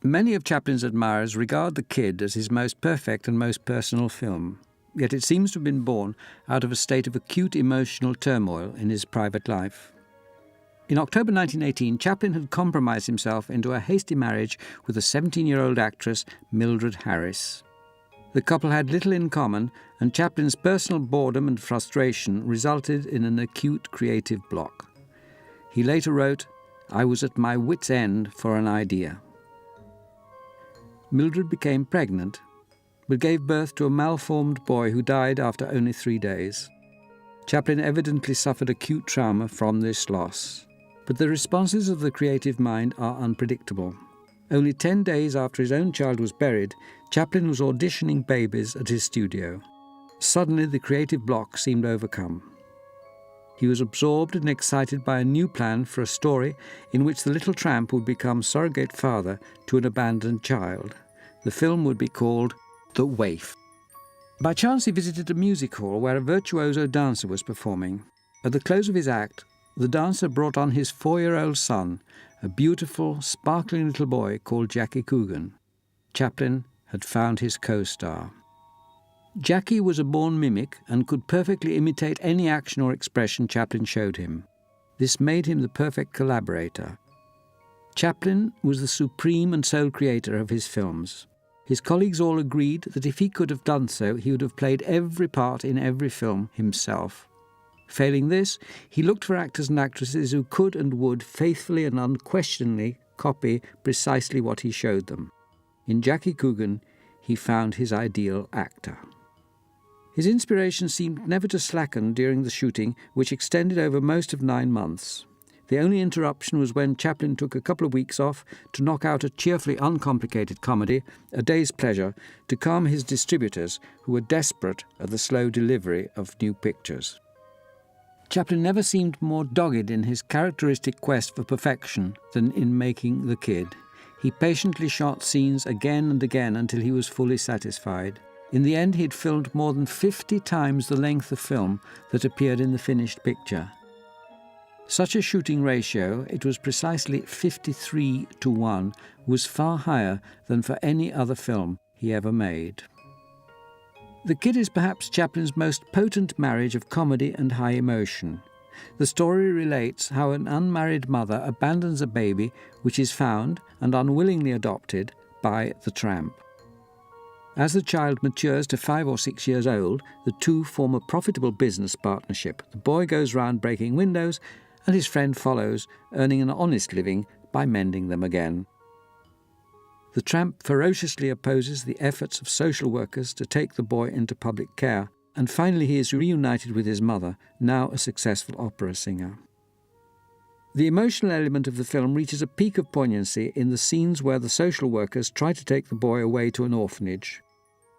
Many of Chaplin's admirers regard The Kid as his most perfect and most personal film, yet it seems to have been born out of a state of acute emotional turmoil in his private life. In October 1918, Chaplin had compromised himself into a hasty marriage with a 17-year-old actress, Mildred Harris. The couple had little in common, and Chaplin's personal boredom and frustration resulted in an acute creative block. He later wrote, "I was at my wit's end for an idea." Mildred became pregnant, but gave birth to a malformed boy who died after only 3 days. Chaplin evidently suffered acute trauma from this loss. But the responses of the creative mind are unpredictable. Only 10 days after his own child was buried, Chaplin was auditioning babies at his studio. Suddenly, the creative block seemed overcome. He was absorbed and excited by a new plan for a story in which the little tramp would become surrogate father to an abandoned child. The film would be called The Waif. By chance, he visited a music hall where a virtuoso dancer was performing. At the close of his act, the dancer brought on his 4-year-old son, a beautiful, sparkling little boy called Jackie Coogan. Chaplin had found his co-star. Jackie was a born mimic and could perfectly imitate any action or expression Chaplin showed him. This made him the perfect collaborator. Chaplin was the supreme and sole creator of his films. His colleagues all agreed that if he could have done so, he would have played every part in every film himself. Failing this, he looked for actors and actresses who could and would faithfully and unquestioningly copy precisely what he showed them. In Jackie Coogan, he found his ideal actor. His inspiration seemed never to slacken during the shooting, which extended over most of 9 months. The only interruption was when Chaplin took a couple of weeks off to knock out a cheerfully uncomplicated comedy, A Day's Pleasure, to calm his distributors, who were desperate at the slow delivery of new pictures. Chaplin never seemed more dogged in his characteristic quest for perfection than in making The Kid. He patiently shot scenes again and again until he was fully satisfied. In the end, he'd filmed more than 50 times the length of film that appeared in the finished picture. Such a shooting ratio, it was precisely 53-1, was far higher than for any other film he ever made. The Kid is perhaps Chaplin's most potent marriage of comedy and high emotion. The story relates how an unmarried mother abandons a baby which is found and unwillingly adopted by the tramp. As the child matures to 5 or 6 years old, the two form a profitable business partnership. The boy goes round breaking windows, and his friend follows, earning an honest living by mending them again. The tramp ferociously opposes the efforts of social workers to take the boy into public care, and finally he is reunited with his mother, now a successful opera singer. The emotional element of the film reaches a peak of poignancy in the scenes where the social workers try to take the boy away to an orphanage.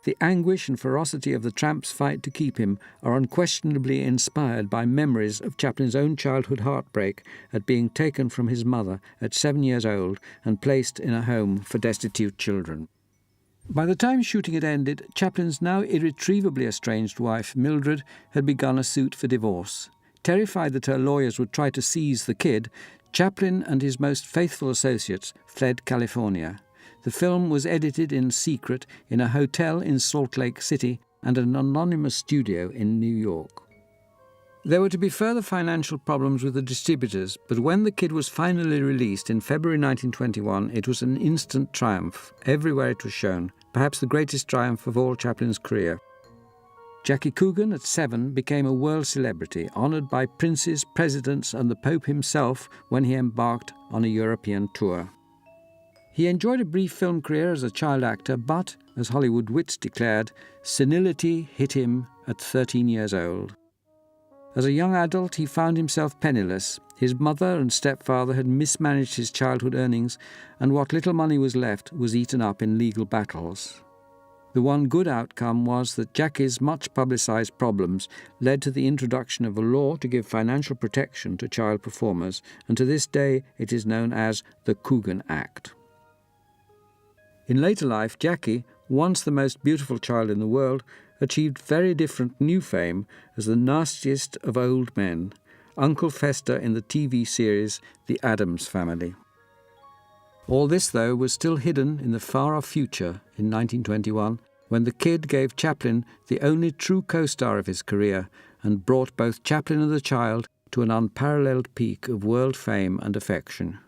The anguish and ferocity of the tramp's fight to keep him are unquestionably inspired by memories of Chaplin's own childhood heartbreak at being taken from his mother at 7 years old and placed in a home for destitute children. By the time shooting had ended, Chaplin's now irretrievably estranged wife, Mildred, had begun a suit for divorce. Terrified that her lawyers would try to seize the Kid, Chaplin and his most faithful associates fled California. The film was edited in secret in a hotel in Salt Lake City and an anonymous studio in New York. There were to be further financial problems with the distributors, but when The Kid was finally released in February 1921, it was an instant triumph. Everywhere it was shown, perhaps the greatest triumph of all Chaplin's career. Jackie Coogan, at 7, became a world celebrity, honoured by princes, presidents and the Pope himself when he embarked on a European tour. He enjoyed a brief film career as a child actor, but, as Hollywood wits declared, senility hit him at 13 years old. As a young adult, he found himself penniless. His mother and stepfather had mismanaged his childhood earnings, and what little money was left was eaten up in legal battles. The one good outcome was that Jackie's much publicised problems led to the introduction of a law to give financial protection to child performers, and to this day it is known as the Coogan Act. In later life, Jackie, once the most beautiful child in the world, achieved very different new fame as the nastiest of old men, Uncle Fester in the TV series The Addams Family. All this, though, was still hidden in the far-off future in 1921, when the Kid gave Chaplin the only true co-star of his career and brought both Chaplin and the child to an unparalleled peak of world fame and affection.